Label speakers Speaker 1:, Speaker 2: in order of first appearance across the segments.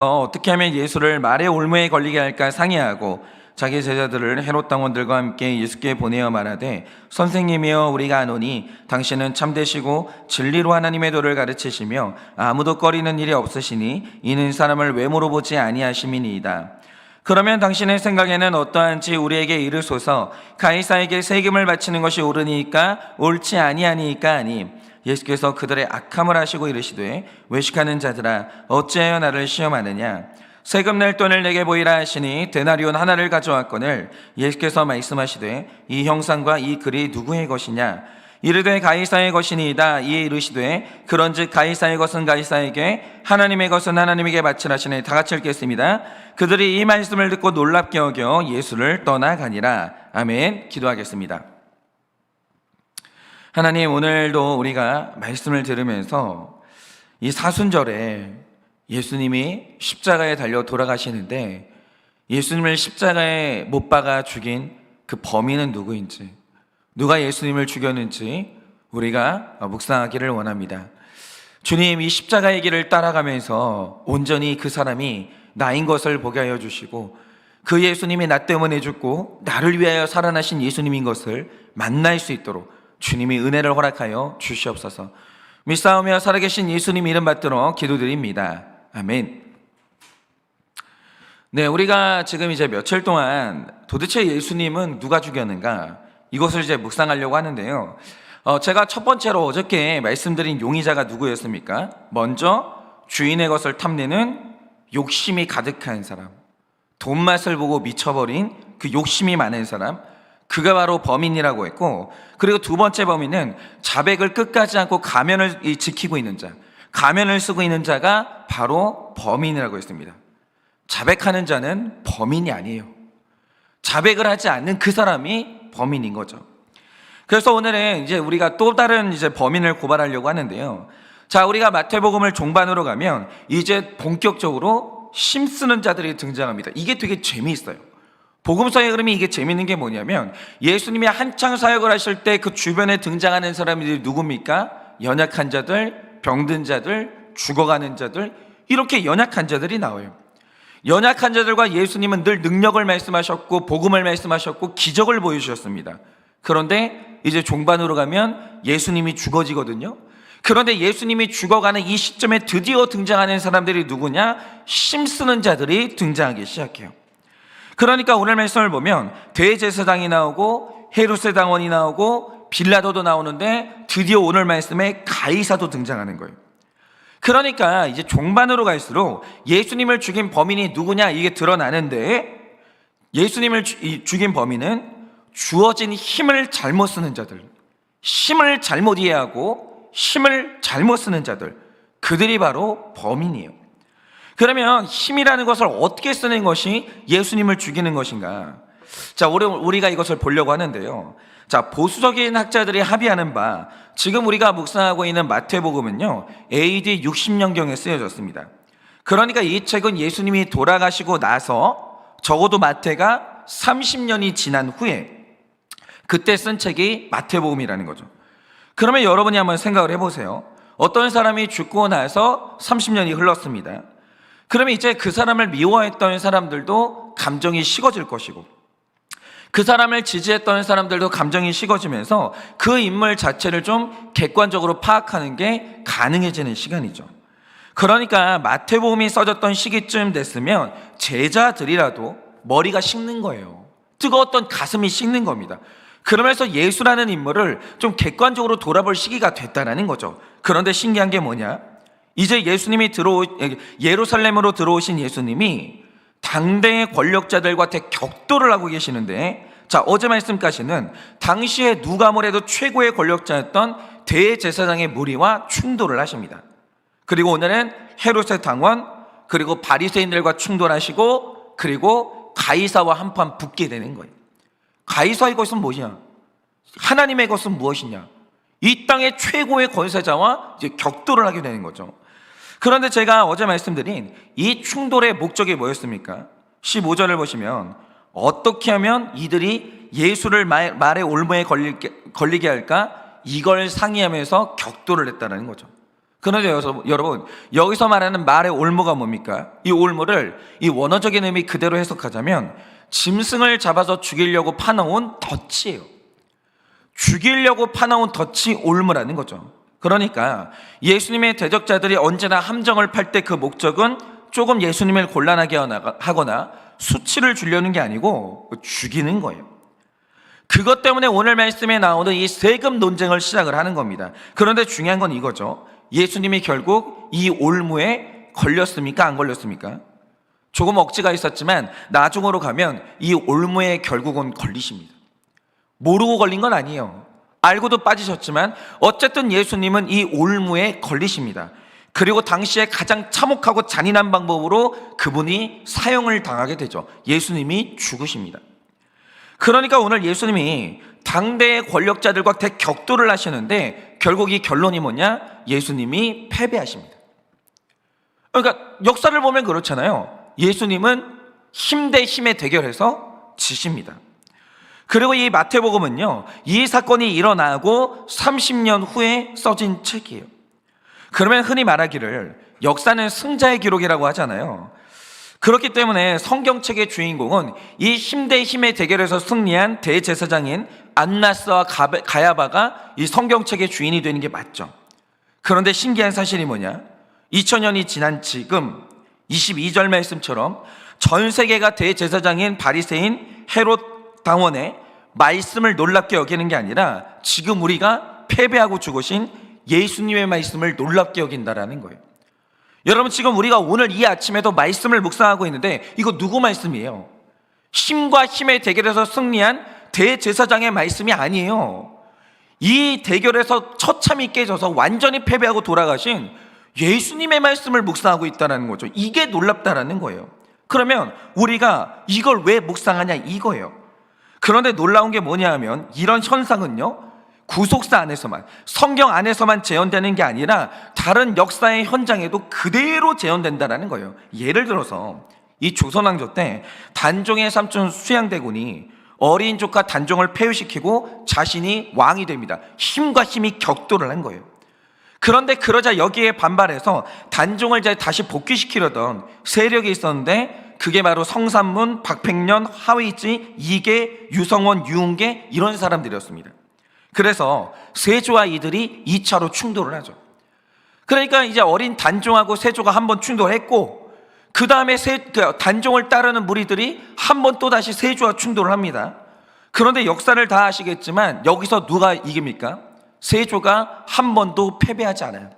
Speaker 1: 어떻게 하면 예수를 말의 올무에 걸리게 할까 상의하고 자기 제자들을 헤롯 당원들과 함께 예수께 보내어 말하되, 선생님이여, 우리가 아노니 당신은 참되시고 진리로 하나님의 도를 가르치시며 아무도 꺼리는 일이 없으시니 이는 사람을 외모로 보지 아니하심이니이다. 그러면 당신의 생각에는 어떠한지 우리에게 이르소서. 가이사에게 세금을 바치는 것이 옳으니까 옳지 아니하니까 하니, 예수께서 그들의 악함을 아시고 이르시되, 외식하는 자들아, 어찌하여 나를 시험하느냐? 세금 낼 돈을 내게 보이라 하시니 데나리온 하나를 가져왔거늘, 예수께서 말씀하시되, 이 형상과 이 글이 누구의 것이냐? 이르되 가이사의 것이니이다. 이에 이르시되, 그런즉 가이사의 것은 가이사에게, 하나님의 것은 하나님에게 바치라시니 다 같이 읽겠습니다. 그들이 이 말씀을 듣고 놀랍게 여겨 예수를 떠나가니라. 아멘. 기도하겠습니다. 하나님, 오늘도 우리가 말씀을 들으면서 이 사순절에 예수님이 십자가에 달려 돌아가시는데, 예수님을 십자가에 못 박아 죽인 그 범인은 누구인지, 누가 예수님을 죽였는지 우리가 묵상하기를 원합니다. 주님, 이 십자가의 길을 따라가면서 온전히 그 사람이 나인 것을 보게 하여 주시고, 그 예수님이 나 때문에 죽고 나를 위하여 살아나신 예수님인 것을 만날 수 있도록 주님이 은혜를 허락하여 주시옵소서. 믿사오며 살아계신 예수님 이름 받들어 기도드립니다. 아멘. 네, 우리가 지금 이제 며칠 동안 도대체 예수님은 누가 죽였는가, 이것을 이제 묵상하려고 하는데요. 제가 첫 번째로 어저께 말씀드린 용의자가 누구였습니까? 먼저 주인의 것을 탐내는 욕심이 가득한 사람, 돈맛을 보고 미쳐버린 그 욕심이 많은 사람, 그가 바로 범인이라고 했고, 그리고 두 번째 범인은 자백을 끝까지 않고 가면을 지키고 있는 자, 가면을 쓰고 있는 자가 바로 범인이라고 했습니다. 자백하는 자는 범인이 아니에요. 자백을 하지 않는 그 사람이 범인인 거죠. 그래서 오늘은 이제 우리가 또 다른 이제 범인을 고발하려고 하는데요. 자, 우리가 마태복음을 종반으로 가면 이제 본격적으로 힘쓰는 자들이 등장합니다. 이게 되게 재미있어요. 복음서의 흐름이 이게 재미있는 게 뭐냐면, 예수님이 한창 사역을 하실 때 그 주변에 등장하는 사람들이 누굽니까? 연약한 자들, 병든 자들, 죽어가는 자들, 이렇게 연약한 자들이 나와요. 연약한 자들과 예수님은 늘 능력을 말씀하셨고 복음을 말씀하셨고 기적을 보여주셨습니다. 그런데 이제 종반으로 가면 예수님이 죽어지거든요. 그런데 예수님이 죽어가는 이 시점에 드디어 등장하는 사람들이 누구냐? 힘쓰는 자들이 등장하기 시작해요. 그러니까 오늘 말씀을 보면 대제사장이 나오고 헤롯의 당원이 나오고 빌라도도 나오는데, 드디어 오늘 말씀에 가이사도 등장하는 거예요. 그러니까 이제 종반으로 갈수록 예수님을 죽인 범인이 누구냐, 이게 드러나는데, 예수님을 죽인 범인은 주어진 힘을 잘못 쓰는 자들, 힘을 잘못 이해하고 힘을 잘못 쓰는 자들, 그들이 바로 범인이에요. 그러면 힘이라는 것을 어떻게 쓰는 것이 예수님을 죽이는 것인가? 자, 우리가 이것을 보려고 하는데요. 자, 보수적인 학자들이 합의하는 바, 지금 우리가 묵상하고 있는 마태복음은요, AD 60년경에 쓰여졌습니다. 그러니까 이 책은 예수님이 돌아가시고 나서 적어도 마태가 30년이 지난 후에 그때 쓴 책이 마태복음이라는 거죠. 그러면 여러분이 한번 생각을 해보세요. 어떤 사람이 죽고 나서 30년이 흘렀습니다. 그러면 이제 그 사람을 미워했던 사람들도 감정이 식어질 것이고, 그 사람을 지지했던 사람들도 감정이 식어지면서 그 인물 자체를 좀 객관적으로 파악하는 게 가능해지는 시간이죠. 그러니까 마태복음이 써졌던 시기쯤 됐으면 제자들이라도 머리가 식는 거예요. 뜨거웠던 가슴이 식는 겁니다. 그러면서 예수라는 인물을 좀 객관적으로 돌아볼 시기가 됐다는 거죠. 그런데 신기한 게 뭐냐? 이제 예루살렘으로 들어오신 예수님이 당대의 권력자들과 격돌을 하고 계시는데, 자, 어제 말씀까지는 당시에 누가 뭐래도 최고의 권력자였던 대제사장의 무리와 충돌을 하십니다. 그리고 오늘은 헤롯의 당원, 그리고 바리새인들과 충돌하시고, 그리고 가이사와 한판 붙게 되는 거예요. 가이사의 것은 무엇이냐? 하나님의 것은 무엇이냐? 이 땅의 최고의 권세자와 이제 격돌을 하게 되는 거죠. 그런데 제가 어제 말씀드린 이 충돌의 목적이 뭐였습니까? 15절을 보시면 어떻게 하면 이들이 예수를 말의 올무에 걸리게 할까? 이걸 상의하면서 격돌을 했다는 거죠. 그런데 여러분, 여기서 말하는 말의 올무가 뭡니까? 이 올무를 이 원어적인 의미 그대로 해석하자면 짐승을 잡아서 죽이려고 파놓은 덫이에요. 죽이려고 파놓은 덫이 올무라는 거죠. 그러니까 예수님의 대적자들이 언제나 함정을 팔 때 그 목적은 조금 예수님을 곤란하게 하거나 수치를 주려는 게 아니고 죽이는 거예요. 그것 때문에 오늘 말씀에 나오는 이 세금 논쟁을 시작을 하는 겁니다. 그런데 중요한 건 이거죠. 예수님이 결국 이 올무에 걸렸습니까? 안 걸렸습니까? 조금 억지가 있었지만 나중으로 가면 이 올무에 결국은 걸리십니다. 모르고 걸린 건 아니에요. 알고도 빠지셨지만 어쨌든 예수님은 이 올무에 걸리십니다. 그리고 당시에 가장 참혹하고 잔인한 방법으로 그분이 사형을 당하게 되죠. 예수님이 죽으십니다. 그러니까 오늘 예수님이 당대의 권력자들과 대격돌을 하시는데 결국 이 결론이 뭐냐? 예수님이 패배하십니다. 그러니까 역사를 보면 그렇잖아요. 예수님은 힘 대 힘의 대결에서 지십니다. 그리고 이 마태복음은요, 이 사건이 일어나고 30년 후에 써진 책이에요. 그러면 흔히 말하기를 역사는 승자의 기록이라고 하잖아요. 그렇기 때문에 성경책의 주인공은 이 힘 대 힘의 대결에서 승리한 대제사장인 안나스와 가야바가 이 성경책의 주인이 되는 게 맞죠. 그런데 신기한 사실이 뭐냐? 2000년이 지난 지금 22절 말씀처럼 전 세계가 대제사장인 바리새인 헤롯 당원의 말씀을 놀랍게 여기는 게 아니라 지금 우리가 패배하고 죽으신 예수님의 말씀을 놀랍게 여긴다라는 거예요. 여러분, 지금 우리가 오늘 이 아침에도 말씀을 묵상하고 있는데 이거 누구 말씀이에요? 힘과 힘의 대결에서 승리한 대제사장의 말씀이 아니에요. 이 대결에서 처참히 깨져서 완전히 패배하고 돌아가신 예수님의 말씀을 묵상하고 있다는 거죠. 이게 놀랍다라는 거예요. 그러면 우리가 이걸 왜 묵상하냐 이거예요. 그런데 놀라운 게 뭐냐 하면 이런 현상은요, 구속사 안에서만, 성경 안에서만 재현되는 게 아니라 다른 역사의 현장에도 그대로 재현된다는 거예요. 예를 들어서 이 조선왕조 때 단종의 삼촌 수양대군이 어린 조카 단종을 폐위시키고 자신이 왕이 됩니다. 힘과 힘이 격돌을 한 거예요. 그런데 그러자 여기에 반발해서 단종을 다시 복귀시키려던 세력이 있었는데 그게 바로 성산문, 박팽년, 하위지, 이계, 유성원, 유은계 이런 사람들이었습니다. 그래서 세조와 이들이 2차로 충돌을 하죠. 그러니까 이제 어린 단종하고 세조가 한번 충돌했고 그 다음에 단종을 따르는 무리들이 한번 또다시 세조와 충돌을 합니다. 그런데 역사를 다 아시겠지만 여기서 누가 이깁니까? 세조가 한 번도 패배하지 않아요.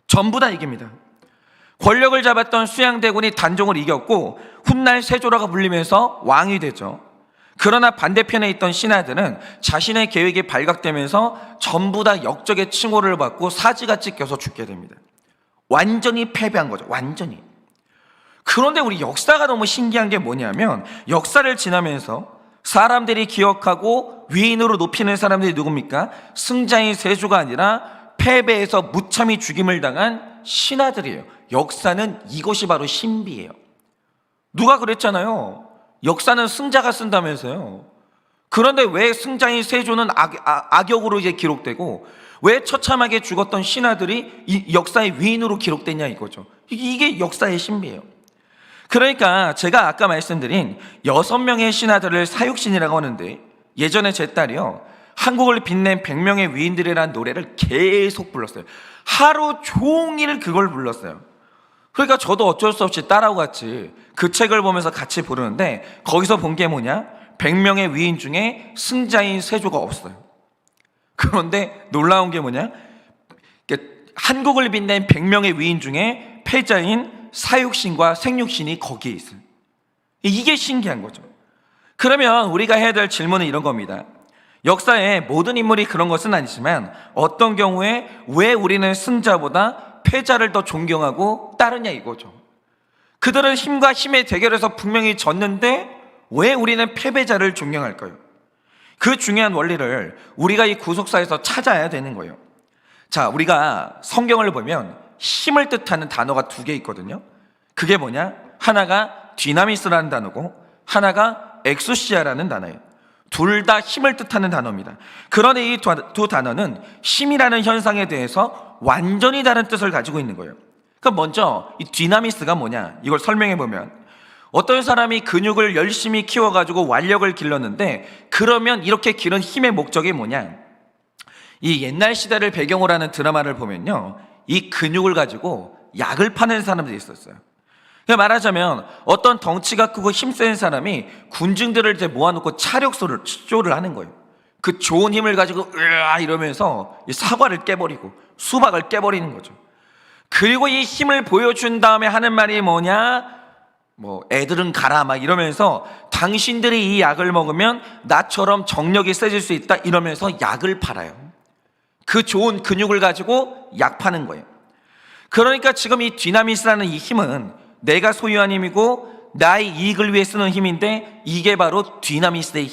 Speaker 1: 전부 다 이깁니다. 권력을 잡았던 수양대군이 단종을 이겼고 훗날 세조라고 불리면서 왕이 되죠. 그러나 반대편에 있던 신하들은 자신의 계획이 발각되면서 전부 다 역적의 칭호를 받고 사지가 찢겨서 죽게 됩니다. 완전히 패배한 거죠. 완전히. 그런데 우리 역사가 너무 신기한 게 뭐냐면 역사를 지나면서 사람들이 기억하고 위인으로 높이는 사람들이 누굽니까? 승자인 세조가 아니라 패배해서 무참히 죽임을 당한 신하들이에요. 역사는 이것이 바로 신비예요. 누가 그랬잖아요. 역사는 승자가 쓴다면서요. 그런데 왜 승자인 세조는 악역으로 이제 기록되고 왜 처참하게 죽었던 신하들이 이 역사의 위인으로 기록됐냐 이거죠. 이게 역사의 신비예요. 그러니까 제가 아까 말씀드린 6명의 신하들을 사육신이라고 하는데 예전에 제 딸이요, 한국을 빛낸 100명의 위인들이라는 노래를 계속 불렀어요. 하루 종일 그걸 불렀어요. 그러니까 저도 어쩔 수 없이 딸하고 같이 그 책을 보면서 같이 부르는데 거기서 본 게 뭐냐? 100명의 위인 중에 승자인 세조가 없어요. 그런데 놀라운 게 뭐냐? 한국을 빛낸 100명의 위인 중에 패자인 사육신과 생육신이 거기에 있어요. 이게 신기한 거죠. 그러면 우리가 해야 될 질문은 이런 겁니다. 역사에 모든 인물이 그런 것은 아니지만 어떤 경우에 왜 우리는 승자보다 패자를 더 존경하고 따르냐 이거죠. 그들은 힘과 힘의 대결에서 분명히 졌는데 왜 우리는 패배자를 존경할까요? 그 중요한 원리를 우리가 이 구속사에서 찾아야 되는 거예요. 자, 우리가 성경을 보면 힘을 뜻하는 단어가 2개 있거든요. 그게 뭐냐? 하나가 디나미스라는 단어고 하나가 엑수시아라는 단어예요. 둘 다 힘을 뜻하는 단어입니다. 그런데 이 두 단어는 힘이라는 현상에 대해서 완전히 다른 뜻을 가지고 있는 거예요. 그럼 먼저 이 디나미스가 뭐냐, 이걸 설명해 보면, 어떤 사람이 근육을 열심히 키워가지고 완력을 길렀는데, 그러면 이렇게 기른 힘의 목적이 뭐냐, 이 옛날 시대를 배경으로 하는 드라마를 보면요, 이 근육을 가지고 약을 파는 사람들이 있었어요. 그러니까 말하자면 어떤 덩치가 크고 힘센 사람이 군중들을 이제 모아놓고 차력쇼를 하는 거예요. 그 좋은 힘을 가지고 으아 이러면서 사과를 깨버리고 수박을 깨버리는 거죠. 그리고 이 힘을 보여준 다음에 하는 말이 뭐냐, 뭐 애들은 가라 막 이러면서, 당신들이 이 약을 먹으면 나처럼 정력이 세질 수 있다 이러면서 약을 팔아요. 그 좋은 근육을 가지고 약 파는 거예요. 그러니까 지금 이 디나미스라는 이 힘은 내가 소유한 힘이고 나의 이익을 위해 쓰는 힘인데, 이게 바로 디나미스의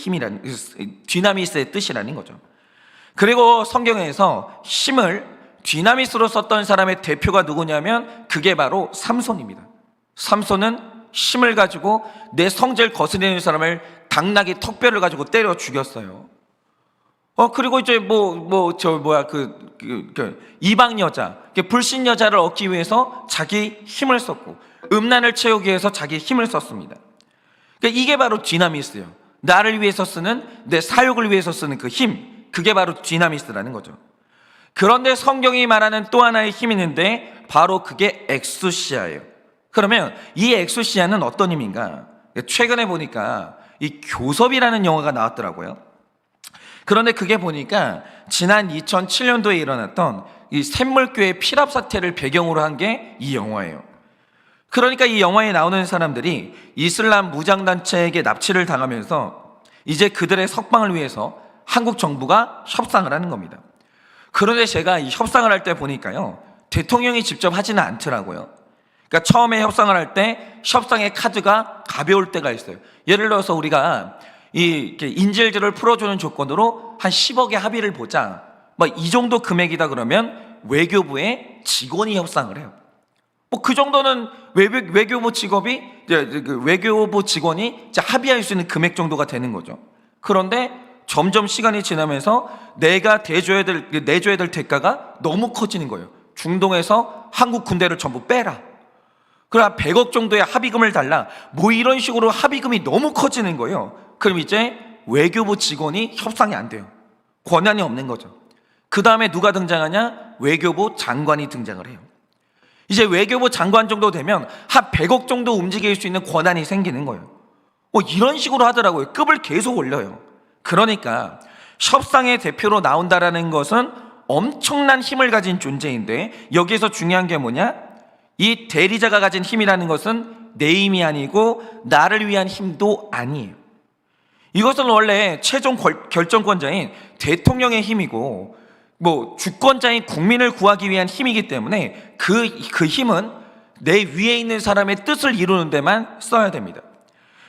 Speaker 1: 디나미스의 뜻이라는 거죠. 그리고 성경에서 힘을 디나미스로 썼던 사람의 대표가 누구냐면, 그게 바로 삼손입니다. 삼손은 힘을 가지고 내 성질 거스리는 사람을 당나귀 턱뼈를 가지고 때려 죽였어요. 그리고 이제 이방 여자, 불신 여자를 얻기 위해서 자기 힘을 썼고, 음란을 채우기 위해서 자기 힘을 썼습니다. 그러니까 이게 바로 디나미스예요. 나를 위해서 쓰는, 내 사욕을 위해서 쓰는 그 힘, 그게 바로 디나미스라는 거죠. 그런데 성경이 말하는 또 하나의 힘이 있는데, 바로 그게 엑수시아예요. 그러면 이 엑수시아는 어떤 힘인가? 최근에 보니까 이 교섭이라는 영화가 나왔더라고요. 그런데 그게 보니까 지난 2007년도에 일어났던 이 샘물교회 피랍 사태를 배경으로 한 게 이 영화예요. 그러니까 이 영화에 나오는 사람들이 이슬람 무장단체에게 납치를 당하면서 이제 그들의 석방을 위해서 한국 정부가 협상을 하는 겁니다. 그런데 제가 이 협상을 할 때 보니까요, 대통령이 직접 하지는 않더라고요. 그러니까 처음에 협상을 할 때 협상의 카드가 가벼울 때가 있어요. 예를 들어서 우리가 이 인질들을 풀어주는 조건으로 한 10억의 합의를 보자, 이 정도 금액이다 그러면 외교부의 직원이 협상을 해요. 그 정도는 외교부 직업이, 외교부 직원이 합의할 수 있는 금액 정도가 되는 거죠. 그런데 점점 시간이 지나면서 내가 내줘야 될 대가가 너무 커지는 거예요. 중동에서 한국 군대를 전부 빼라, 그럼 100억 정도의 합의금을 달라, 이런 식으로 합의금이 너무 커지는 거예요. 그럼 이제 외교부 직원이 협상이 안 돼요. 권한이 없는 거죠. 그 다음에 누가 등장하냐? 외교부 장관이 등장을 해요. 이제 외교부 장관 정도 되면 한 100억 정도 움직일 수 있는 권한이 생기는 거예요. 이런 식으로 하더라고요. 급을 계속 올려요. 그러니까 협상의 대표로 나온다라는 것은 엄청난 힘을 가진 존재인데, 여기에서 중요한 게 뭐냐? 이 대리자가 가진 힘이라는 것은 내 힘이 아니고 나를 위한 힘도 아니에요. 이것은 원래 최종 결정권자인 대통령의 힘이고, 주권자인 국민을 구하기 위한 힘이기 때문에 그 힘은 내 위에 있는 사람의 뜻을 이루는 데만 써야 됩니다.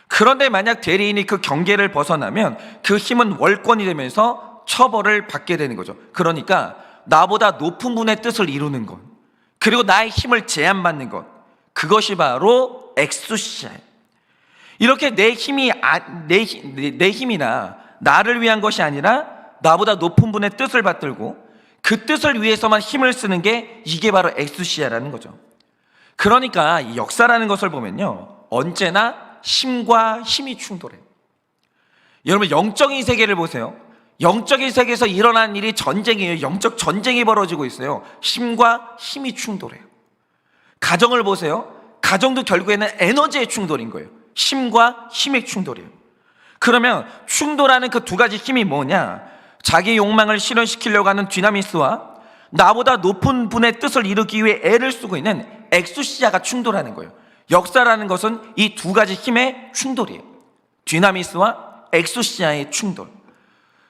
Speaker 1: 그런데 만약 대리인이 그 경계를 벗어나면 그 힘은 월권이 되면서 처벌을 받게 되는 거죠. 그러니까 나보다 높은 분의 뜻을 이루는 것, 그리고 나의 힘을 제한받는 것, 그것이 바로 엑수시아예요. 이렇게 내 힘이나 나를 위한 것이 아니라 나보다 높은 분의 뜻을 받들고 그 뜻을 위해서만 힘을 쓰는 게, 이게 바로 엑수시아라는 거죠. 그러니까 이 역사라는 것을 보면요, 언제나 힘과 힘이 충돌해요. 여러분, 영적인 세계를 보세요. 영적인 세계에서 일어난 일이 전쟁이에요. 영적 전쟁이 벌어지고 있어요. 힘과 힘이 충돌해요. 가정을 보세요. 가정도 결국에는 에너지의 충돌인 거예요. 힘과 힘의 충돌이에요. 그러면 충돌하는 그 두 가지 힘이 뭐냐? 자기 욕망을 실현시키려고 하는 디나미스와 나보다 높은 분의 뜻을 이루기 위해 애를 쓰고 있는 엑수시아가 충돌하는 거예요. 역사라는 것은 이 두 가지 힘의 충돌이에요. 디나미스와 엑수시아의 충돌.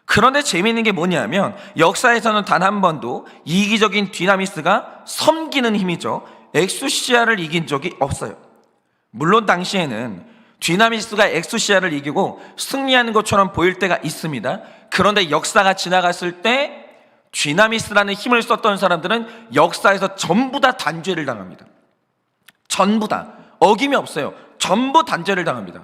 Speaker 1: 그런데 재미있는 게 뭐냐면, 역사에서는 단 한 번도 이기적인 디나미스가 섬기는 힘이죠, 엑수시아를 이긴 적이 없어요. 물론 당시에는 디나미스가 엑수시아를 이기고 승리하는 것처럼 보일 때가 있습니다. 그런데 역사가 지나갔을 때 디나미스라는 힘을 썼던 사람들은 역사에서 전부 다 단죄를 당합니다. 전부 다, 어김이 없어요. 전부 단죄를 당합니다.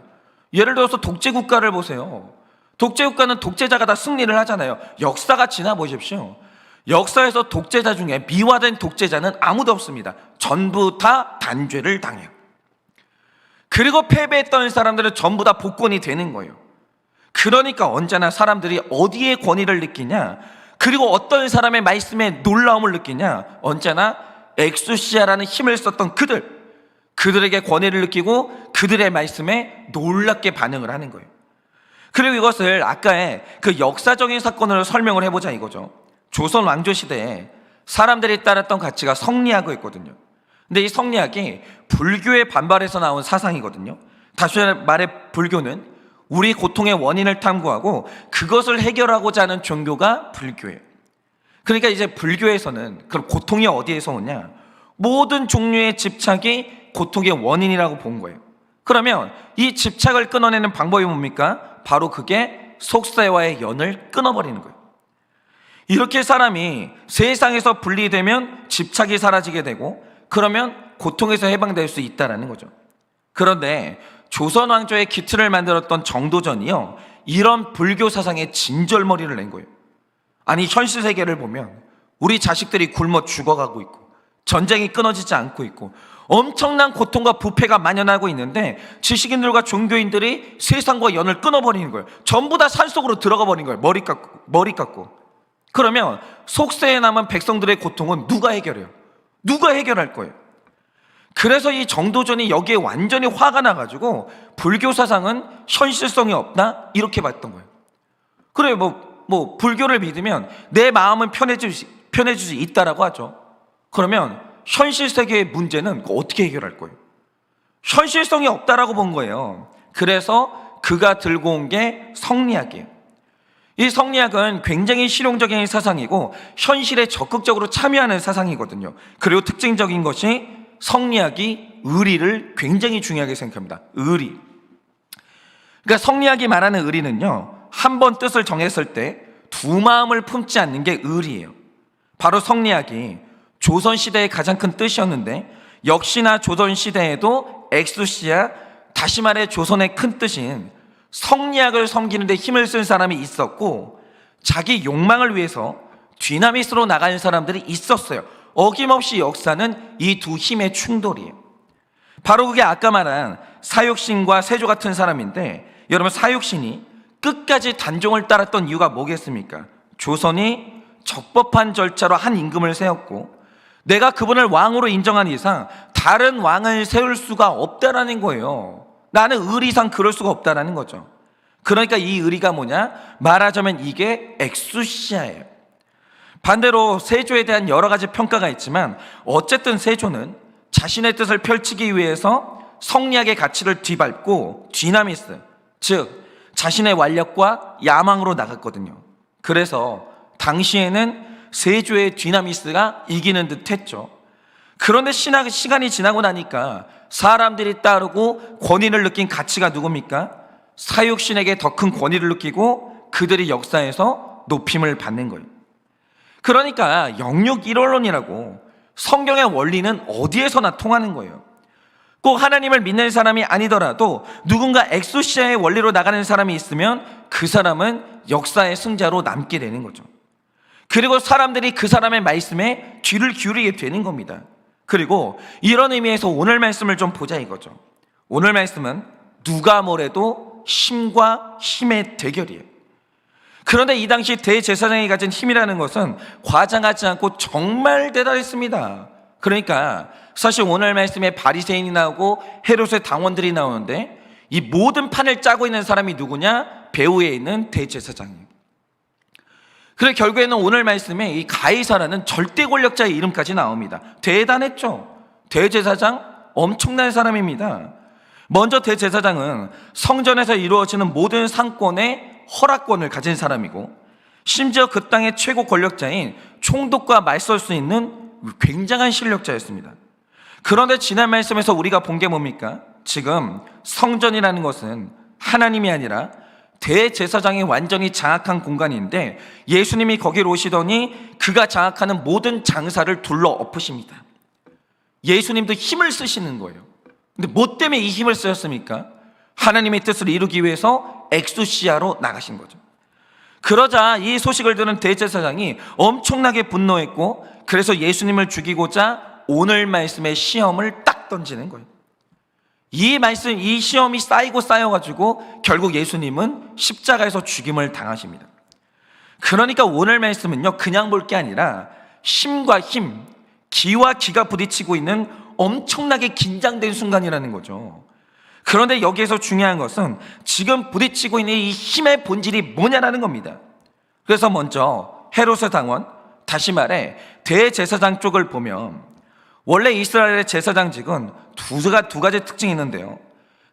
Speaker 1: 예를 들어서 독재국가를 보세요. 독재국가는 독재자가 다 승리를 하잖아요. 역사가 지나 보십시오. 역사에서 독재자 중에 미화된 독재자는 아무도 없습니다. 전부 다 단죄를 당해요. 그리고 패배했던 사람들은 전부 다 복권이 되는 거예요. 그러니까 언제나 사람들이 어디에 권위를 느끼냐, 그리고 어떤 사람의 말씀에 놀라움을 느끼냐, 언제나 엑수시아라는 힘을 썼던 그들에게 권위를 느끼고 그들의 말씀에 놀랍게 반응을 하는 거예요. 그리고 이것을 아까의 그 역사적인 사건으로 설명을 해보자 이거죠. 조선 왕조 시대에 사람들이 따랐던 가치가 성리학이었거든요. 근데 이 성리학이 불교의 반발에서 나온 사상이거든요. 다시 말해 불교는 우리 고통의 원인을 탐구하고 그것을 해결하고자 하는 종교가 불교예요. 그러니까 이제 불교에서는 그럼 고통이 어디에서 오냐? 모든 종류의 집착이 고통의 원인이라고 본 거예요. 그러면 이 집착을 끊어내는 방법이 뭡니까? 바로 그게 속세와의 연을 끊어버리는 거예요. 이렇게 사람이 세상에서 분리되면 집착이 사라지게 되고 그러면 고통에서 해방될 수 있다는 거죠. 그런데 조선 왕조의 기틀을 만들었던 정도전이요, 이런 불교 사상에 진절머리를 낸 거예요. 아니, 현실 세계를 보면 우리 자식들이 굶어 죽어가고 있고 전쟁이 끊어지지 않고 있고 엄청난 고통과 부패가 만연하고 있는데 지식인들과 종교인들이 세상과 연을 끊어버리는 거예요. 전부 다 산속으로 들어가 버린 거예요. 머리 깎고. 그러면 속세에 남은 백성들의 고통은 누가 해결해요? 누가 해결할 거예요? 그래서 이 정도전이 여기에 완전히 화가 나가지고 불교 사상은 현실성이 없다 이렇게 봤던 거예요. 그래 뭐 불교를 믿으면 내 마음은 편해지지 있다라고 하죠. 그러면 현실 세계의 문제는 어떻게 해결할 거예요? 현실성이 없다라고 본 거예요. 그래서 그가 들고 온 게 성리학이에요. 이 성리학은 굉장히 실용적인 사상이고 현실에 적극적으로 참여하는 사상이거든요. 그리고 특징적인 것이 성리학이 의리를 굉장히 중요하게 생각합니다. 의리. 그러니까 성리학이 말하는 의리는요, 한 번 뜻을 정했을 때 두 마음을 품지 않는 게 의리예요. 바로 성리학이 조선시대의 가장 큰 뜻이었는데 역시나 조선시대에도 엑수시아, 다시 말해 조선의 큰 뜻인 성리학을 섬기는 데 힘을 쓴 사람이 있었고 자기 욕망을 위해서 뒤나미스로 나가는 사람들이 있었어요. 어김없이 역사는 이 두 힘의 충돌이에요. 바로 그게 아까 말한 사육신과 세조 같은 사람인데, 여러분 사육신이 끝까지 단종을 따랐던 이유가 뭐겠습니까? 조선이 적법한 절차로 한 임금을 세웠고 내가 그분을 왕으로 인정한 이상 다른 왕을 세울 수가 없다라는 거예요. 나는 의리상 그럴 수가 없다라는 거죠. 그러니까 이 의리가 뭐냐? 말하자면 이게 엑수시아예요. 반대로 세조에 대한 여러 가지 평가가 있지만 어쨌든 세조는 자신의 뜻을 펼치기 위해서 성리학의 가치를 뒤밟고 뒤나미스, 즉 자신의 완력과 야망으로 나갔거든요. 그래서 당시에는 세조의 뒤나미스가 이기는 듯 했죠. 그런데 시간이 지나고 나니까 사람들이 따르고 권위를 느낀 가치가 누굽니까? 사육신에게 더 큰 권위를 느끼고 그들이 역사에서 높임을 받는 거예요. 그러니까 영육일원론이라고 성경의 원리는 어디에서나 통하는 거예요. 꼭 하나님을 믿는 사람이 아니더라도 누군가 엑소시아의 원리로 나가는 사람이 있으면 그 사람은 역사의 승자로 남게 되는 거죠. 그리고 사람들이 그 사람의 말씀에 귀를 기울이게 되는 겁니다. 그리고 이런 의미에서 오늘 말씀을 좀 보자 이거죠. 오늘 말씀은 누가 뭐래도 힘과 힘의 대결이에요. 그런데 이 당시 대제사장이 가진 힘이라는 것은 과장하지 않고 정말 대단했습니다. 그러니까 사실 오늘 말씀에 바리새인이 나오고 헤롯의 당원들이 나오는데 이 모든 판을 짜고 있는 사람이 누구냐? 배후에 있는 대제사장이에요. 그래 결국에는 오늘 말씀에 이 가이사라는 절대 권력자의 이름까지 나옵니다. 대단했죠. 대제사장 엄청난 사람입니다. 먼저 대제사장은 성전에서 이루어지는 모든 상권의 허락권을 가진 사람이고 심지어 그 땅의 최고 권력자인 총독과 맞설 수 있는 굉장한 실력자였습니다. 그런데 지난 말씀에서 우리가 본 게 뭡니까? 지금 성전이라는 것은 하나님이 아니라 대제사장이 완전히 장악한 공간인데 예수님이 거기로 오시더니 그가 장악하는 모든 장사를 둘러 엎으십니다. 예수님도 힘을 쓰시는 거예요. 근데 뭐 때문에 이 힘을 쓰셨습니까? 하나님의 뜻을 이루기 위해서 엑수시아로 나가신 거죠. 그러자 이 소식을 들은 대제사장이 엄청나게 분노했고, 그래서 예수님을 죽이고자 오늘 말씀의 시험을 딱 던지는 거예요. 이 시험이 쌓이고 쌓여가지고 결국 예수님은 십자가에서 죽임을 당하십니다. 그러니까 오늘 말씀은요, 그냥 볼 게 아니라 힘과 힘, 기와 기가 부딪히고 있는 엄청나게 긴장된 순간이라는 거죠. 그런데 여기에서 중요한 것은 지금 부딪히고 있는 이 힘의 본질이 뭐냐라는 겁니다. 그래서 먼저 헤롯의 당원, 다시 말해 대제사장 쪽을 보면, 원래 이스라엘의 제사장직은 두 가지 특징이 있는데요.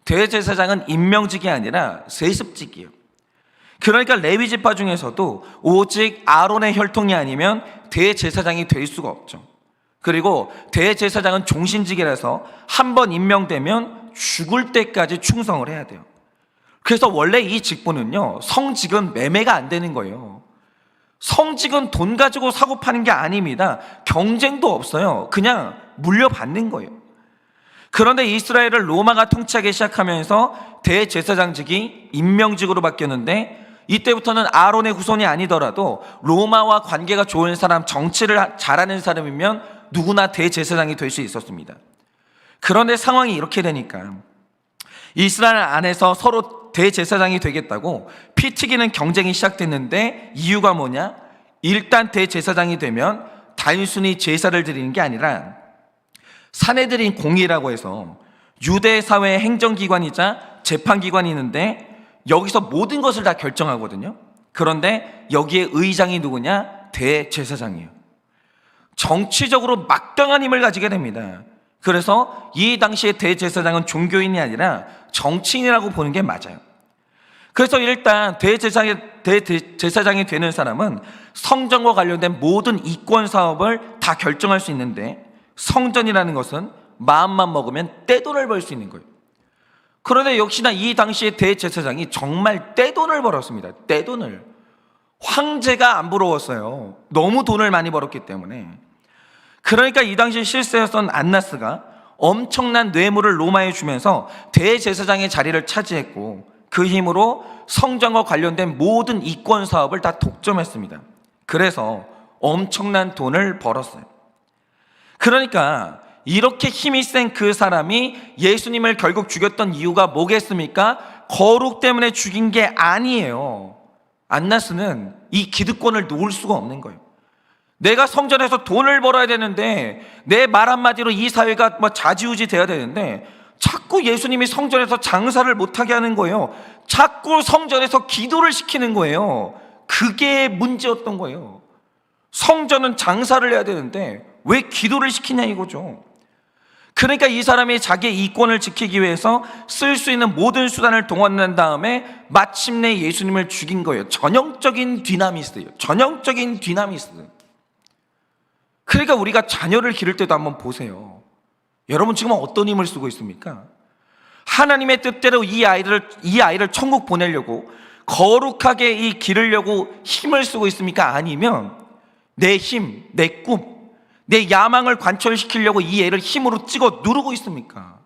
Speaker 1: 대제사장은 임명직이 아니라 세습직이에요. 그러니까 레위 지파 중에서도 오직 아론의 혈통이 아니면 대제사장이 될 수가 없죠. 그리고 대제사장은 종신직이라서 한번 임명되면 죽을 때까지 충성을 해야 돼요. 그래서 원래 이 직분은요, 성직은 매매가 안 되는 거예요. 성직은 돈 가지고 사고 파는 게 아닙니다. 경쟁도 없어요. 그냥 물려받는 거예요. 그런데 이스라엘을 로마가 통치하기 시작하면서 대제사장직이 임명직으로 바뀌었는데, 이때부터는 아론의 후손이 아니더라도 로마와 관계가 좋은 사람, 정치를 잘하는 사람이면 누구나 대제사장이 될 수 있었습니다. 그런데 상황이 이렇게 되니까 이스라엘 안에서 서로 대제사장이 되겠다고 피 튀기는 경쟁이 시작됐는데, 이유가 뭐냐? 일단 대제사장이 되면 단순히 제사를 드리는 게 아니라 사내들인 공의라고 해서 유대 사회의 행정기관이자 재판기관이 있는데, 여기서 모든 것을 다 결정하거든요. 그런데 여기에 의장이 누구냐? 대제사장이에요. 정치적으로 막강한 힘을 가지게 됩니다. 그래서 이 당시에 대제사장은 종교인이 아니라 정치인이라고 보는 게 맞아요. 그래서 일단 대제사장이 되는 사람은 성전과 관련된 모든 이권 사업을 다 결정할 수 있는데, 성전이라는 것은 마음만 먹으면 떼돈을 벌 수 있는 거예요. 그런데 역시나 이 당시에 대제사장이 정말 떼돈을 벌었습니다. 떼돈을. 황제가 안 부러웠어요. 너무 돈을 많이 벌었기 때문에. 그러니까 이 당시 실세였던 안나스가 엄청난 뇌물을 로마에 주면서 대제사장의 자리를 차지했고, 그 힘으로 성전과 관련된 모든 이권 사업을 다 독점했습니다. 그래서 엄청난 돈을 벌었어요. 그러니까 이렇게 힘이 센 그 사람이 예수님을 결국 죽였던 이유가 뭐겠습니까? 거룩 때문에 죽인 게 아니에요. 안나스는 이 기득권을 놓을 수가 없는 거예요. 내가 성전에서 돈을 벌어야 되는데, 내 말 한마디로 이 사회가 좌지우지 돼야 되는데, 자꾸 예수님이 성전에서 장사를 못하게 하는 거예요. 자꾸 성전에서 기도를 시키는 거예요. 그게 문제였던 거예요. 성전은 장사를 해야 되는데 왜 기도를 시키냐 이거죠. 그러니까 이 사람이 자기의 이권을 지키기 위해서 쓸 수 있는 모든 수단을 동원한 다음에 마침내 예수님을 죽인 거예요. 전형적인 디나미스트예요. 전형적인 디나미스트. 그러니까 우리가 자녀를 기를 때도 한번 보세요. 여러분 지금 어떤 힘을 쓰고 있습니까? 하나님의 뜻대로 이 아이를 천국 보내려고 거룩하게 기르려고 힘을 쓰고 있습니까? 아니면 내 힘, 내 꿈, 내 야망을 관철시키려고 이 애를 힘으로 찍어 누르고 있습니까?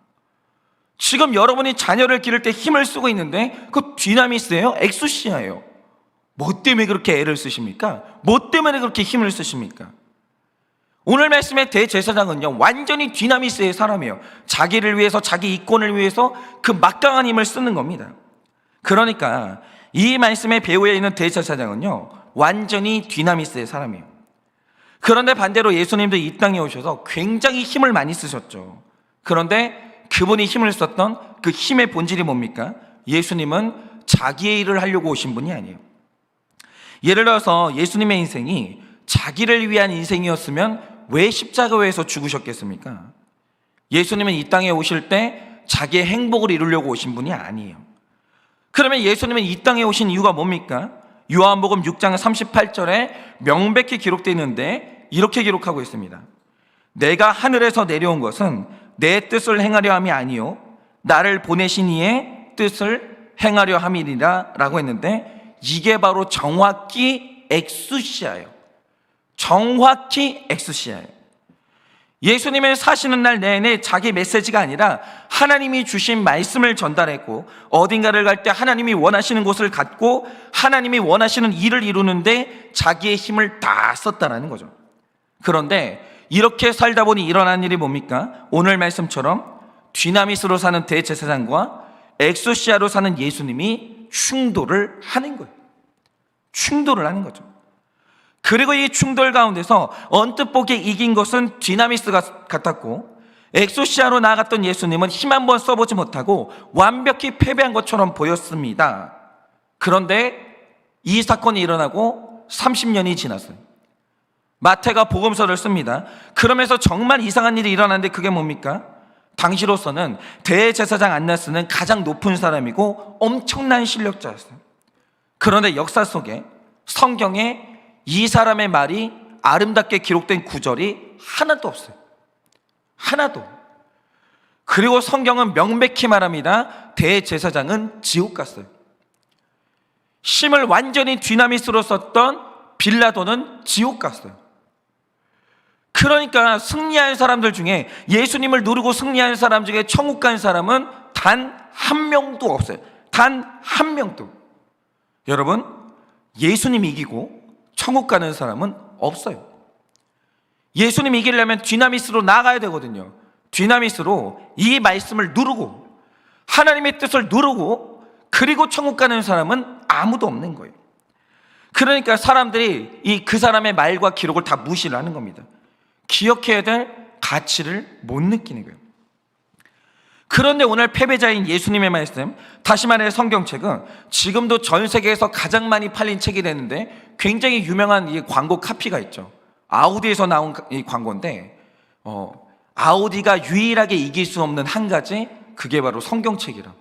Speaker 1: 지금 여러분이 자녀를 기를 때 힘을 쓰고 있는데 그 디나미스예요? 엑수시아예요? 뭐 때문에 그렇게 애를 쓰십니까? 뭐 때문에 그렇게 힘을 쓰십니까? 오늘 말씀의 대제사장은요, 완전히 디나미스의 사람이에요. 자기를 위해서, 자기 이권을 위해서 그 막강한 힘을 쓰는 겁니다. 그러니까 이 말씀의 배후에 있는 대제사장은요, 완전히 디나미스의 사람이에요. 그런데 반대로 예수님도 이 땅에 오셔서 굉장히 힘을 많이 쓰셨죠. 그런데 그분이 힘을 썼던 그 힘의 본질이 뭡니까? 예수님은 자기의 일을 하려고 오신 분이 아니에요. 예를 들어서 예수님의 인생이 자기를 위한 인생이었으면 왜 십자가에서 죽으셨겠습니까? 예수님은 이 땅에 오실 때 자기의 행복을 이루려고 오신 분이 아니에요. 그러면 예수님은 이 땅에 오신 이유가 뭡니까? 요한복음 6장 38절에 명백히 기록되어 있는데 이렇게 기록하고 있습니다. 내가 하늘에서 내려온 것은 내 뜻을 행하려 함이 아니요 나를 보내신 이의 뜻을 행하려 함이니라 라고 했는데, 이게 바로 정확히 엑수시아예요. 정확히 엑수시아예요. 예수님은 사시는 날 내내 자기 메시지가 아니라 하나님이 주신 말씀을 전달했고, 어딘가를 갈 때 하나님이 원하시는 곳을 갔고, 하나님이 원하시는 일을 이루는데 자기의 힘을 다 썼다는 거죠. 그런데 이렇게 살다 보니 일어난 일이 뭡니까? 오늘 말씀처럼 뒤나미스로 사는 대제사장과 엑소시아로 사는 예수님이 충돌을 하는 거예요. 충돌을 하는 거죠. 그리고 이 충돌 가운데서 언뜻 보기에 이긴 것은 뒤나미스 같았고, 엑소시아로 나아갔던 예수님은 힘 한번 써보지 못하고 완벽히 패배한 것처럼 보였습니다. 그런데 이 사건이 일어나고 30년이 지났어요. 마태가 복음서를 씁니다. 그러면서 정말 이상한 일이 일어났는데 그게 뭡니까? 당시로서는 대제사장 안나스는 가장 높은 사람이고 엄청난 실력자였어요. 그런데 역사 속에, 성경에 이 사람의 말이 아름답게 기록된 구절이 하나도 없어요. 하나도. 그리고 성경은 명백히 말합니다. 대제사장은 지옥 갔어요. 힘을 완전히 뒤나미스로 썼던 빌라도는 지옥 갔어요. 그러니까 승리한 사람들 중에, 예수님을 누르고 승리한 사람 중에 천국 간 사람은 단 한 명도 없어요. 단 한 명도. 여러분, 예수님 이기고 천국 가는 사람은 없어요. 예수님 이기려면 뒤나미스로 나가야 되거든요. 뒤나미스로 이 말씀을 누르고 하나님의 뜻을 누르고 그리고 천국 가는 사람은 아무도 없는 거예요. 그러니까 사람들이 그 사람의 말과 기록을 다 무시를 하는 겁니다. 기억해야 될 가치를 못 느끼는 거예요. 그런데 오늘 패배자인 예수님의 말씀, 다시 말해 성경책은 지금도 전 세계에서 가장 많이 팔린 책이 되는데, 굉장히 유명한 이 광고 카피가 있죠. 아우디에서 나온 이 광고인데, 아우디가 유일하게 이길 수 없는 한 가지, 그게 바로 성경책이라,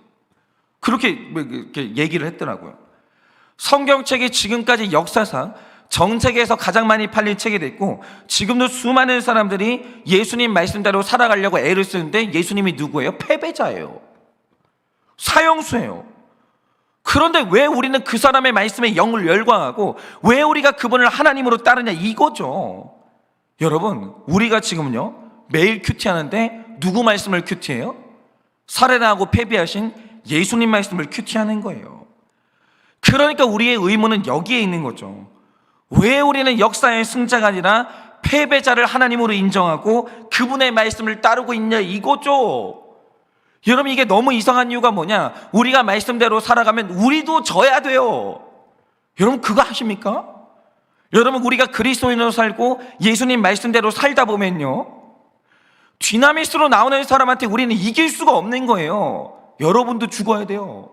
Speaker 1: 그렇게 얘기를 했더라고요. 성경책이 지금까지 역사상 전 세계에서 가장 많이 팔린 책이 됐고, 지금도 수많은 사람들이 예수님 말씀대로 살아가려고 애를 쓰는데, 예수님이 누구예요? 패배자예요. 사형수예요. 그런데 왜 우리는 그 사람의 말씀에 영을 열광하고 왜 우리가 그분을 하나님으로 따르냐, 이거죠. 여러분, 우리가 지금요 매일 큐티하는데 누구 말씀을 큐티해요? 살해당하고 패배하신 예수님 말씀을 큐티하는 거예요. 그러니까 우리의 의무는 여기에 있는 거죠. 왜 우리는 역사의 승자가 아니라 패배자를 하나님으로 인정하고 그분의 말씀을 따르고 있냐, 이거죠. 여러분, 이게 너무 이상한 이유가 뭐냐? 우리가 말씀대로 살아가면 우리도 져야 돼요. 여러분, 그거 아십니까? 여러분, 우리가 그리스도인으로 살고 예수님 말씀대로 살다 보면요, 뒤나미스로 나오는 사람한테 우리는 이길 수가 없는 거예요. 여러분도 죽어야 돼요.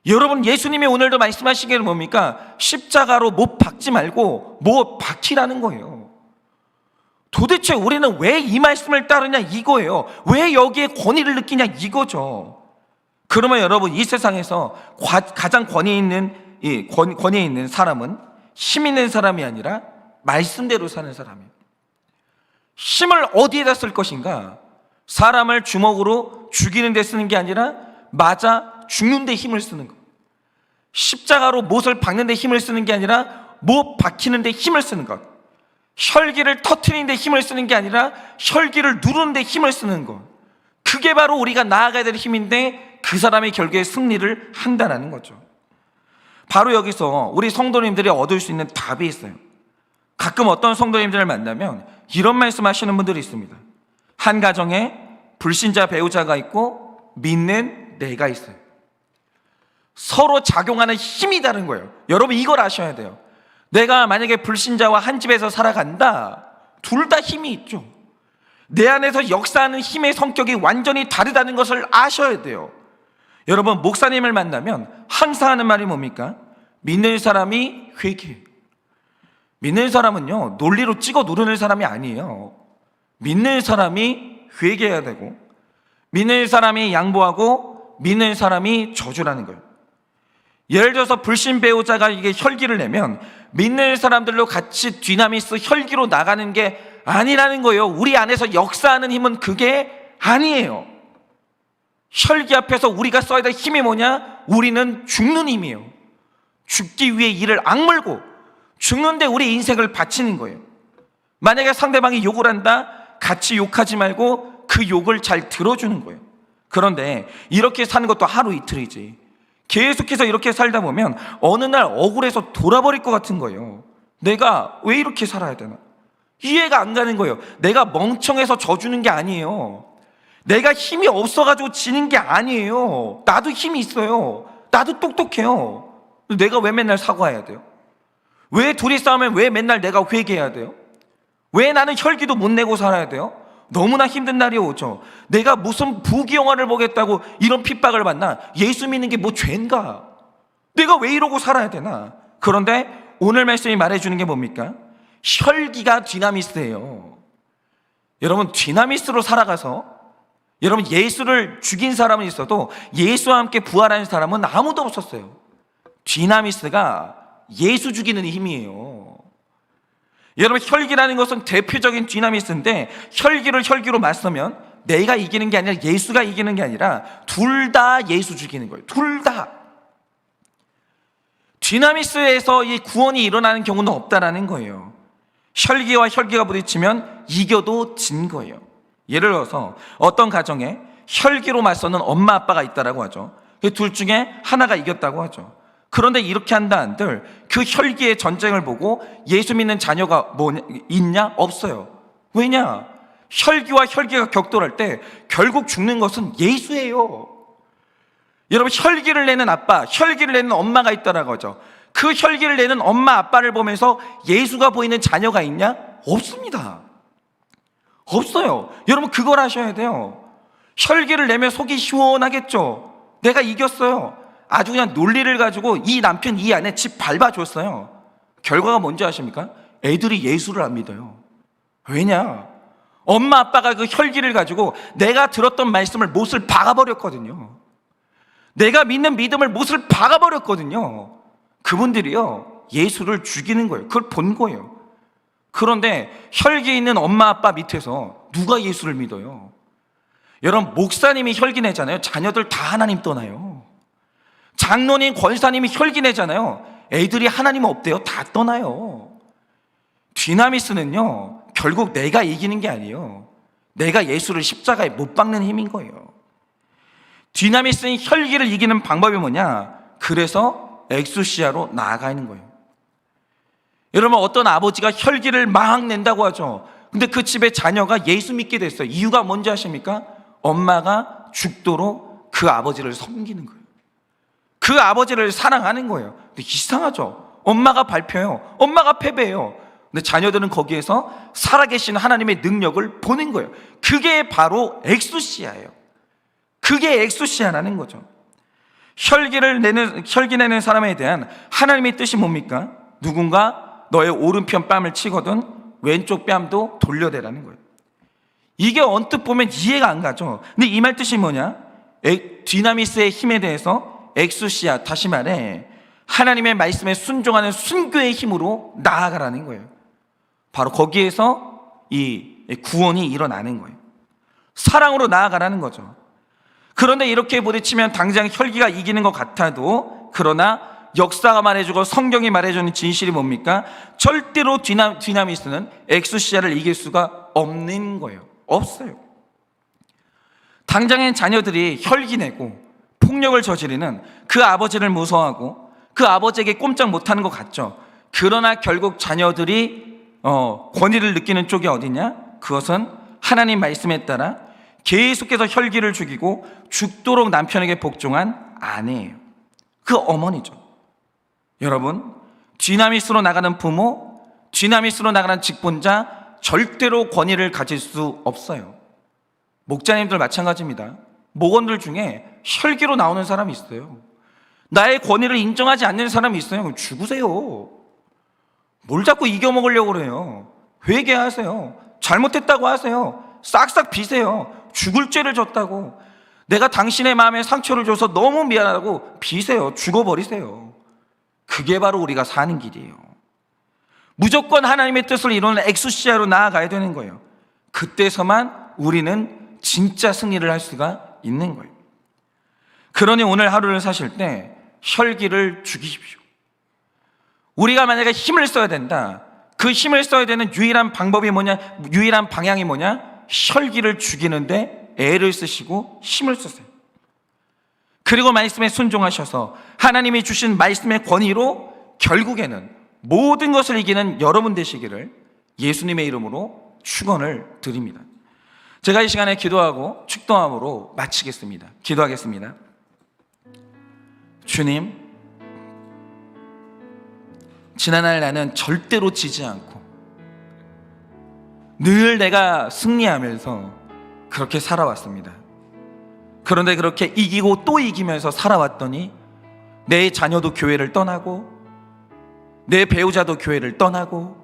Speaker 1: 여러분, 예수님이 오늘도 말씀하시기를 뭡니까? 십자가로 못 박지 말고 못 박히라는 거예요. 도대체 우리는 왜 이 말씀을 따르냐, 이거예요. 왜 여기에 권위를 느끼냐, 이거죠. 그러면 여러분, 이 세상에서 가장 권위 있는 사람은 힘 있는 사람이 아니라 말씀대로 사는 사람이에요. 힘을 어디에다 쓸 것인가? 사람을 주먹으로 죽이는 데 쓰는 게 아니라 맞아 죽는 데 힘을 쓰는 것. 십자가로 못을 박는 데 힘을 쓰는 게 아니라 못 박히는 데 힘을 쓰는 것. 혈기를 터트리는 데 힘을 쓰는 게 아니라 혈기를 누르는 데 힘을 쓰는 것. 그게 바로 우리가 나아가야 될 힘인데, 그 사람이 결국에 승리를 한다는 거죠. 바로 여기서 우리 성도님들이 얻을 수 있는 답이 있어요. 가끔 어떤 성도님들을 만나면 이런 말씀 하시는 분들이 있습니다. 한 가정에 불신자 배우자가 있고 믿는 내가 있어요. 서로 작용하는 힘이 다른 거예요. 여러분, 이걸 아셔야 돼요. 내가 만약에 불신자와 한 집에서 살아간다, 둘 다 힘이 있죠. 내 안에서 역사하는 힘의 성격이 완전히 다르다는 것을 아셔야 돼요. 여러분, 목사님을 만나면 항상 하는 말이 뭡니까? 믿는 사람이 회개해요. 믿는 사람은요, 논리로 찍어 누르는 사람이 아니에요. 믿는 사람이 회개해야 되고, 믿는 사람이 양보하고, 믿는 사람이 저주라는 거예요. 예를 들어서 불신 배우자가 이게 혈기를 내면 믿는 사람들로 같이 뒤나미스 혈기로 나가는 게 아니라는 거예요. 우리 안에서 역사하는 힘은 그게 아니에요. 혈기 앞에서 우리가 써야 될 힘이 뭐냐? 우리는 죽는 힘이에요. 죽기 위해 이를 악물고 죽는데 우리 인생을 바치는 거예요. 만약에 상대방이 욕을 한다, 같이 욕하지 말고 그 욕을 잘 들어주는 거예요. 그런데 이렇게 사는 것도 하루 이틀이지, 계속해서 이렇게 살다 보면 어느 날 억울해서 돌아버릴 것 같은 거예요. 내가 왜 이렇게 살아야 되나? 이해가 안 가는 거예요. 내가 멍청해서 져주는 게 아니에요. 내가 힘이 없어가지고 지는 게 아니에요. 나도 힘이 있어요. 나도 똑똑해요. 내가 왜 맨날 사과해야 돼요? 왜 둘이 싸우면 왜 맨날 내가 회개해야 돼요? 왜 나는 혈기도 못 내고 살아야 돼요? 너무나 힘든 날이 오죠. 내가 무슨 부귀영화를 보겠다고 이런 핍박을 받나? 예수 믿는 게 뭐 죄인가? 내가 왜 이러고 살아야 되나? 그런데 오늘 말씀이 말해주는 게 뭡니까? 혈기가 디나미스예요. 여러분, 디나미스로 살아가서 여러분 예수를 죽인 사람은 있어도 예수와 함께 부활한 사람은 아무도 없었어요. 디나미스가 예수 죽이는 힘이에요. 여러분, 혈기라는 것은 대표적인 디나미스인데, 혈기를 혈기로 맞서면 내가 이기는 게 아니라 예수가 이기는 게 아니라 둘 다 예수 죽이는 거예요. 둘 다. 디나미스에서 이 구원이 일어나는 경우는 없다라는 거예요. 혈기와 혈기가 부딪히면 이겨도 진 거예요. 예를 들어서 어떤 가정에 혈기로 맞서는 엄마 아빠가 있다라고 하죠. 그 둘 중에 하나가 이겼다고 하죠. 그런데 이렇게 한다 한들 그 혈기의 전쟁을 보고 예수 믿는 자녀가 있냐? 없어요. 왜냐? 혈기와 혈기가 격돌할 때 결국 죽는 것은 예수예요. 여러분, 혈기를 내는 아빠, 혈기를 내는 엄마가 있다라고 하죠. 그 혈기를 내는 엄마 아빠를 보면서 예수가 보이는 자녀가 있냐? 없습니다. 없어요. 여러분, 그걸 아셔야 돼요. 혈기를 내면 속이 시원하겠죠. 내가 이겼어요. 아주 그냥 논리를 가지고 이 남편 이 아내 집 밟아줬어요. 결과가 뭔지 아십니까? 애들이 예수를 안 믿어요. 왜냐? 엄마 아빠가 그 혈기를 가지고 내가 들었던 말씀을 못을 박아버렸거든요. 내가 믿는 믿음을 못을 박아버렸거든요. 그분들이요, 예수를 죽이는 거예요. 그걸 본 거예요. 그런데 혈기 있는 엄마 아빠 밑에서 누가 예수를 믿어요? 여러분, 목사님이 혈기 내잖아요. 자녀들 다 하나님 떠나요. 장로님, 권사님이 혈기 내잖아요. 애들이 하나님 없대요. 다 떠나요. 디나미스는요, 결국 내가 이기는 게 아니에요. 내가 예수를 십자가에 못 박는 힘인 거예요. 디나미스는 혈기를 이기는 방법이 뭐냐? 그래서 엑수시아로 나아가는 거예요. 여러분, 어떤 아버지가 혈기를 막 낸다고 하죠. 근데 그 집에 자녀가 예수 믿게 됐어요. 이유가 뭔지 아십니까? 엄마가 죽도록 그 아버지를 섬기는 거예요. 그 아버지를 사랑하는 거예요. 근데 이상하죠? 엄마가 밟혀요. 엄마가 패배해요. 근데 자녀들은 거기에서 살아계신 하나님의 능력을 보는 거예요. 그게 바로 엑수시아예요. 그게 엑수시아라는 거죠. 혈기 내는 사람에 대한 하나님의 뜻이 뭡니까? 누군가 너의 오른편 뺨을 치거든 왼쪽 뺨도 돌려대라는 거예요. 이게 언뜻 보면 이해가 안 가죠. 근데 이 말 뜻이 뭐냐? 디나미스의 힘에 대해서 엑수시아, 다시 말해 하나님의 말씀에 순종하는 순교의 힘으로 나아가라는 거예요. 바로 거기에서 이 구원이 일어나는 거예요. 사랑으로 나아가라는 거죠. 그런데 이렇게 부딪히면 당장 혈기가 이기는 것 같아도, 그러나 역사가 말해주고 성경이 말해주는 진실이 뭡니까? 절대로 디나미스는 엑수시아를 이길 수가 없는 거예요. 없어요. 당장엔 자녀들이 혈기 내고 폭력을 저지르는 그 아버지를 무서워하고 그 아버지에게 꼼짝 못하는 것 같죠. 그러나 결국 자녀들이 권위를 느끼는 쪽이 어디냐? 그것은 하나님 말씀에 따라 계속해서 혈기를 죽이고 죽도록 남편에게 복종한 아내예요. 그 어머니죠. 여러분, 디나미스로 나가는 부모, 디나미스로 나가는 직분자 절대로 권위를 가질 수 없어요. 목자님들 마찬가지입니다. 목원들 중에 혈기로 나오는 사람이 있어요. 나의 권위를 인정하지 않는 사람이 있어요. 그럼 죽으세요. 뭘 자꾸 이겨먹으려고 그래요? 회개하세요. 잘못했다고 하세요. 싹싹 비세요. 죽을 죄를 졌다고, 내가 당신의 마음에 상처를 줘서 너무 미안하다고 비세요. 죽어버리세요. 그게 바로 우리가 사는 길이에요. 무조건 하나님의 뜻을 이루는 엑수시아로 나아가야 되는 거예요. 그때서만 우리는 진짜 승리를 할 수가 있는 거예요. 그러니 오늘 하루를 사실 때 혈기를 죽이십시오. 우리가 만약에 힘을 써야 된다, 그 힘을 써야 되는 유일한 방법이 뭐냐, 유일한 방향이 뭐냐? 혈기를 죽이는데 애를 쓰시고 힘을 쓰세요. 그리고 말씀에 순종하셔서 하나님이 주신 말씀의 권위로 결국에는 모든 것을 이기는 여러분 되시기를 예수님의 이름으로 축원을 드립니다. 제가 이 시간에 기도하고 축도함으로 마치겠습니다. 기도하겠습니다. 주님, 지난날 나는 절대로 지지 않고 늘 내가 승리하면서 그렇게 살아왔습니다. 그런데 그렇게 이기고 또 이기면서 살아왔더니 내 자녀도 교회를 떠나고 내 배우자도 교회를 떠나고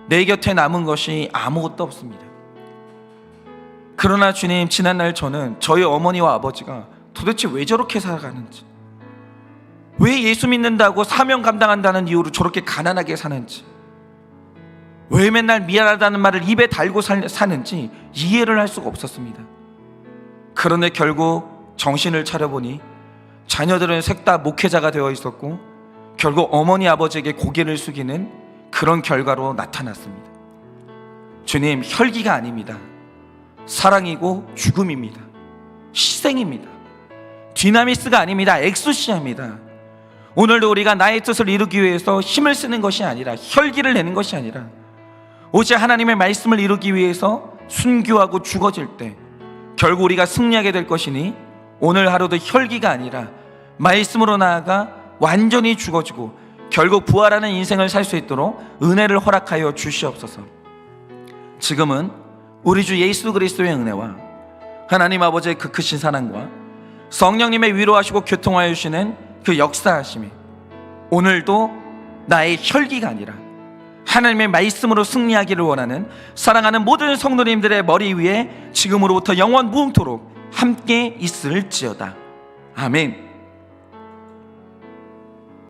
Speaker 1: 내 곁에 남은 것이 아무것도 없습니다. 그러나 주님, 지난날 저는 저희 어머니와 아버지가 도대체 왜 저렇게 살아가는지, 왜 예수 믿는다고 사명 감당한다는 이유로 저렇게 가난하게 사는지, 왜 맨날 미안하다는 말을 입에 달고 사는지 이해를 할 수가 없었습니다. 그런데 결국 정신을 차려보니 자녀들은 셋 다 목회자가 되어 있었고 결국 어머니 아버지에게 고개를 숙이는 그런 결과로 나타났습니다. 주님, 혈기가 아닙니다. 사랑이고 죽음입니다. 희생입니다. 디나미스가 아닙니다. 엑소시아입니다. 오늘도 우리가 나의 뜻을 이루기 위해서 힘을 쓰는 것이 아니라, 혈기를 내는 것이 아니라 오직 하나님의 말씀을 이루기 위해서 순교하고 죽어질 때 결국 우리가 승리하게 될 것이니 오늘 하루도 혈기가 아니라 말씀으로 나아가 완전히 죽어지고 결국 부활하는 인생을 살 수 있도록 은혜를 허락하여 주시옵소서. 지금은 우리 주 예수 그리스도의 은혜와 하나님 아버지의 그 크신 사랑과 성령님의 위로하시고 교통하여 주시는 그 역사하심이 오늘도 나의 혈기가 아니라 하나님의 말씀으로 승리하기를 원하는 사랑하는 모든 성도님들의 머리 위에 지금으로부터 영원 무궁토록 함께 있을지어다. 아멘.